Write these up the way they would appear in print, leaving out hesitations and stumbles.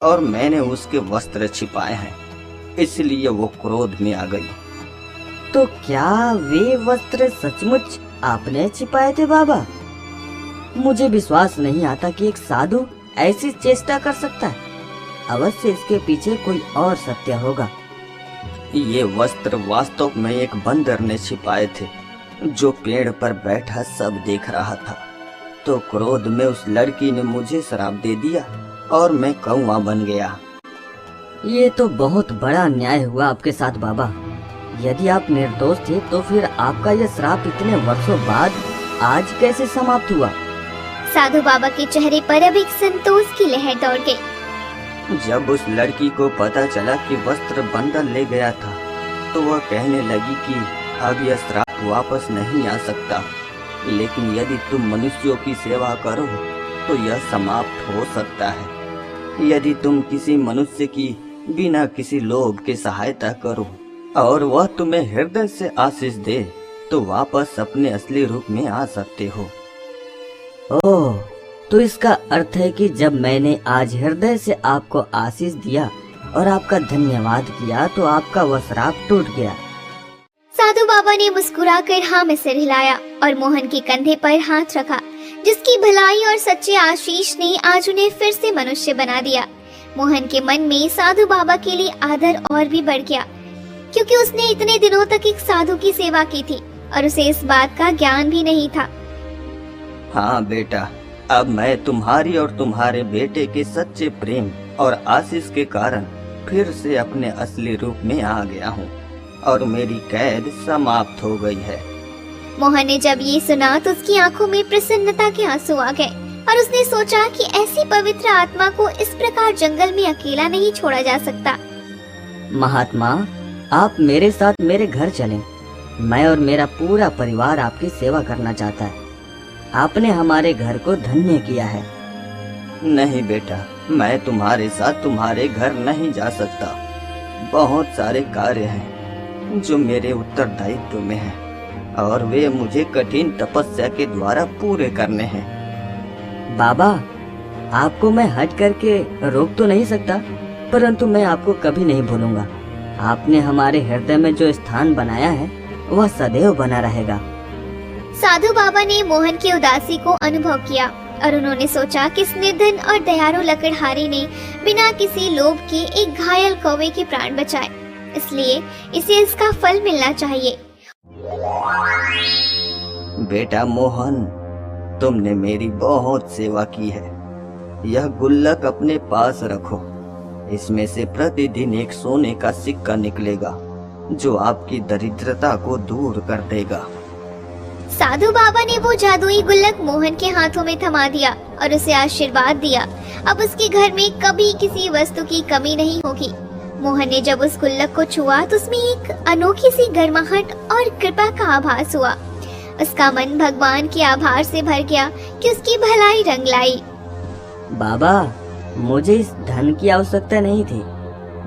और मैंने उसके वस्त्र छिपाए हैं, इसलिए वो क्रोध में आ गई। तो क्या वे वस्त्र सचमुच आपने छिपाए थे बाबा? मुझे विश्वास नहीं आता कि एक साधु ऐसी चेष्टा कर सकता है। अवश्य इसके पीछे कोई और सत्य होगा। ये वस्त्र वास्तव में एक बंदर ने छिपाए थे, जो पेड़ पर बैठा सब देख रहा था। तो क्रोध में उस लड़की ने मुझे श्राप दे दिया और मैं कौवा बन गया। ये तो बहुत बड़ा अन्याय हुआ आपके साथ बाबा। यदि आप निर्दोष थे तो फिर आपका यह श्राप इतने वर्षों बाद आज कैसे समाप्त हुआ? साधु बाबा के चेहरे पर अब एक संतोष की लहर दौड़ गई। जब उस लड़की को पता चला कि वस्त्र बंदर ले गया था, तो वह कहने लगी कि अब यह श्राप वापस नहीं आ सकता, लेकिन यदि तुम मनुष्यों की सेवा करो तो यह समाप्त हो सकता है। यदि तुम किसी मनुष्य की बिना किसी लोभ के सहायता करो और वह तुम्हें हृदय से आशीष दे, तो वापस अपने असली रूप में आ सकते हो। ओह, तो इसका अर्थ है कि जब मैंने आज हृदय से आपको आशीष दिया और आपका धन्यवाद किया तो आपका वह श्राप टूट गया। साधु बाबा ने मुस्कुराकर हाँ में सिर हिलाया और मोहन के कंधे पर हाथ रखा, जिसकी भलाई और सच्चे आशीष ने आज उन्हें फिर से मनुष्य बना दिया। मोहन के मन में साधु बाबा के लिए आदर और भी बढ़ गया, क्योंकि उसने इतने दिनों तक एक साधु की सेवा की थी और उसे इस बात का ज्ञान भी नहीं था। हाँ बेटा, अब मैं तुम्हारी और तुम्हारे बेटे के सच्चे प्रेम और आशीष के कारण फिर से अपने असली रूप में आ गया हूँ और मेरी कैद समाप्त हो गई है। मोहन ने जब ये सुना तो उसकी आंखों में प्रसन्नता के आंसू आ गए और उसने सोचा कि ऐसी पवित्र आत्मा को इस प्रकार जंगल में अकेला नहीं छोड़ा जा सकता। महात्मा, आप मेरे साथ मेरे घर चलें। मैं और मेरा पूरा परिवार आपकी सेवा करना चाहता है। आपने हमारे घर को धन्य किया है। नहीं बेटा, मैं तुम्हारे साथ तुम्हारे घर नहीं जा सकता। बहुत सारे कार्य हैं जो मेरे उत्तरदायित्व में हैं और वे मुझे कठिन तपस्या के द्वारा पूरे करने हैं। बाबा, आपको मैं हट करके रोक तो नहीं सकता, परंतु मैं आपको कभी नहीं भूलूंगा। आपने हमारे हृदय में जो स्थान बनाया है वह सदैव बना रहेगा। साधु बाबा ने मोहन की उदासी को अनुभव किया और उन्होंने सोचा कि इस निर्धन और दयालु लकड़हारे ने बिना किसी लोभ के एक घायल कौवे के प्राण बचाए, इसलिए इसे इसका फल मिलना चाहिए। बेटा मोहन, तुमने मेरी बहुत सेवा की है। यह गुल्लक अपने पास रखो। इसमें से प्रतिदिन एक सोने का सिक्का निकलेगा जो आपकी दरिद्रता को दूर कर देगा। साधु बाबा ने वो जादुई गुल्लक मोहन के हाथों में थमा दिया और उसे आशीर्वाद दिया। अब उसके घर में कभी किसी वस्तु की कमी नहीं होगी। मोहन ने जब उस गुल्लक को छुआ तो उसमें एक अनोखी सी गर्माहट और कृपा का आभास हुआ। उसका मन भगवान के आभार से भर गया कि उसकी भलाई रंग लाई। बाबा, मुझे इस धन की आवश्यकता नहीं थी।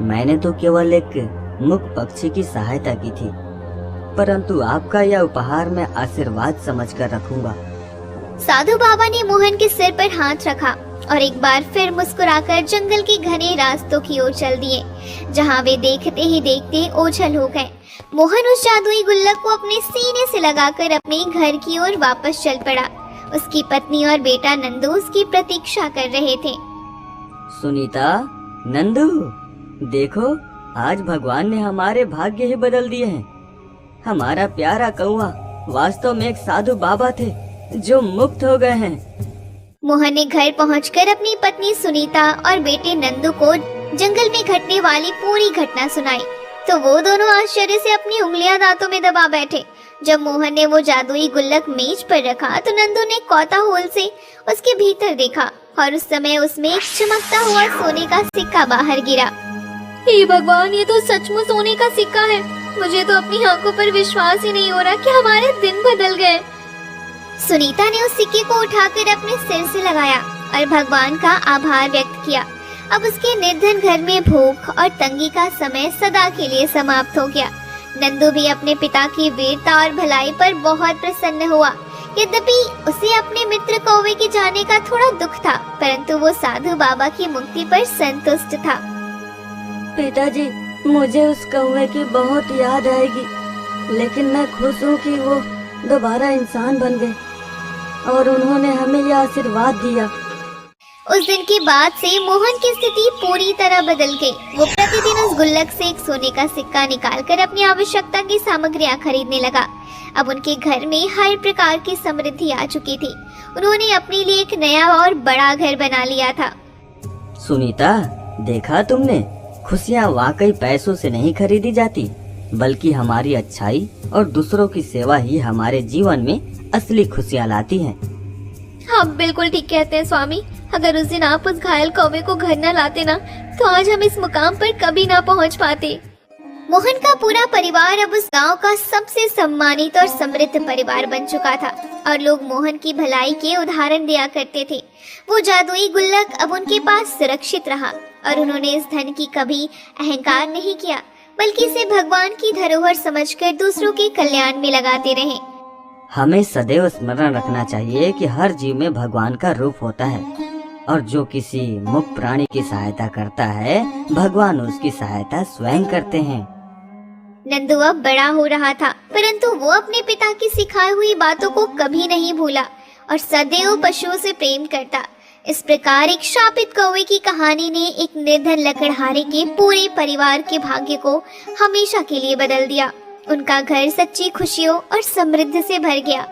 मैंने तो केवल एक मूक पक्षी की सहायता की थी, परंतु आपका यह उपहार मैं आशीर्वाद समझकर रखूंगा। साधु बाबा ने मोहन के सिर पर हाथ रखा और एक बार फिर मुस्कुराकर जंगल के घने रास्तों की ओर चल दिए, जहां वे देखते ही देखते ओझल हो गए। मोहन उस जादुई गुल्लक को अपने सीने से लगाकर अपने घर की ओर वापस चल पड़ा। उसकी पत्नी और बेटा नंदू उसकी प्रतीक्षा कर रहे थे। सुनीता, नंदू, देखो आज भगवान ने हमारे भाग्य ही बदल दिए हैं। हमारा प्यारा कौवा वास्तव में एक साधु बाबा थे जो मुक्त हो गए हैं। मोहन ने घर पहुंचकर अपनी पत्नी सुनीता और बेटे नंदू को जंगल में घटने वाली पूरी घटना सुनाई, तो वो दोनों आश्चर्य से अपनी उंगलियां दांतों में दबा बैठे। जब मोहन ने वो जादुई गुल्लक मेज पर रखा तो नंदू ने कौतूहल से उसके भीतर देखा और उस समय उसमें एक चमकता हुआ सोने का सिक्का बाहर गिरा। हे भगवान, ये तो सचमुच सोने का सिक्का है। मुझे तो अपनी आंखों पर विश्वास ही नहीं हो रहा कि हमारे दिन बदल गए। सुनीता ने उस सिक्के को उठाकर अपने सिर से लगाया और भगवान का आभार व्यक्त किया। अब उसके निर्धन घर में भूख और तंगी का समय सदा के लिए समाप्त हो गया। नंदू भी अपने पिता की वीरता और भलाई पर बहुत प्रसन्न हुआ, यद्यपि उसे अपने मित्र कौवे के जाने का थोड़ा दुख था, परंतु वो साधु बाबा की मुक्ति पर संतुष्ट था। पिताजी, मुझे उस कौवे की बहुत याद आएगी, लेकिन मैं खुश हूँ कि वो दोबारा इंसान बन गए और उन्होंने हमें यह आशीर्वाद दिया। उस दिन के बाद से मोहन की स्थिति पूरी तरह बदल गई। वो प्रतिदिन उस गुल्लक से एक सोने का सिक्का निकालकर अपनी आवश्यकता की सामग्रियां खरीदने लगा। अब उनके घर में हर प्रकार की समृद्धि आ चुकी थी। उन्होंने अपने लिए एक नया और बड़ा घर बना लिया था। सुनीता, देखा तुमने, खुशियाँ वाकई पैसों से नहीं खरीदी जाती, बल्कि हमारी अच्छाई और दूसरों की सेवा ही हमारे जीवन में असली खुशियाँ लाती हैं। आप बिल्कुल ठीक कहते हैं स्वामी। अगर उस दिन आप उस घायल कौवे को घर न लाते ना, तो आज हम इस मुकाम पर कभी ना पहुंच पाते। मोहन का पूरा परिवार अब उस गांव का सबसे सम्मानित और समृद्ध परिवार बन चुका था और लोग मोहन की भलाई के उदाहरण दिया करते थे। वो जादुई गुल्लक अब उनके पास सुरक्षित रहा और उन्होंने इस धन की कभी अहंकार नहीं किया, बल्कि इसे भगवान की धरोहर समझकर दूसरों के कल्याण में लगाते रहे। हमें सदैव स्मरण रखना चाहिए कि हर जीव में भगवान का रूप होता है और जो किसी मुक्त प्राणी की सहायता करता है, भगवान उसकी सहायता स्वयं करते हैं। नंदू अब बड़ा हो रहा था, परंतु वो अपने पिता की सिखाई हुई बातों को कभी नहीं भूला और सदैव पशुओं से प्रेम करता। इस प्रकार एक शापित कौवे की कहानी ने एक निर्धन लकड़हारे के पूरे परिवार के भाग्य को हमेशा के लिए बदल दिया। उनका घर सच्ची खुशियों और समृद्धि से भर गया।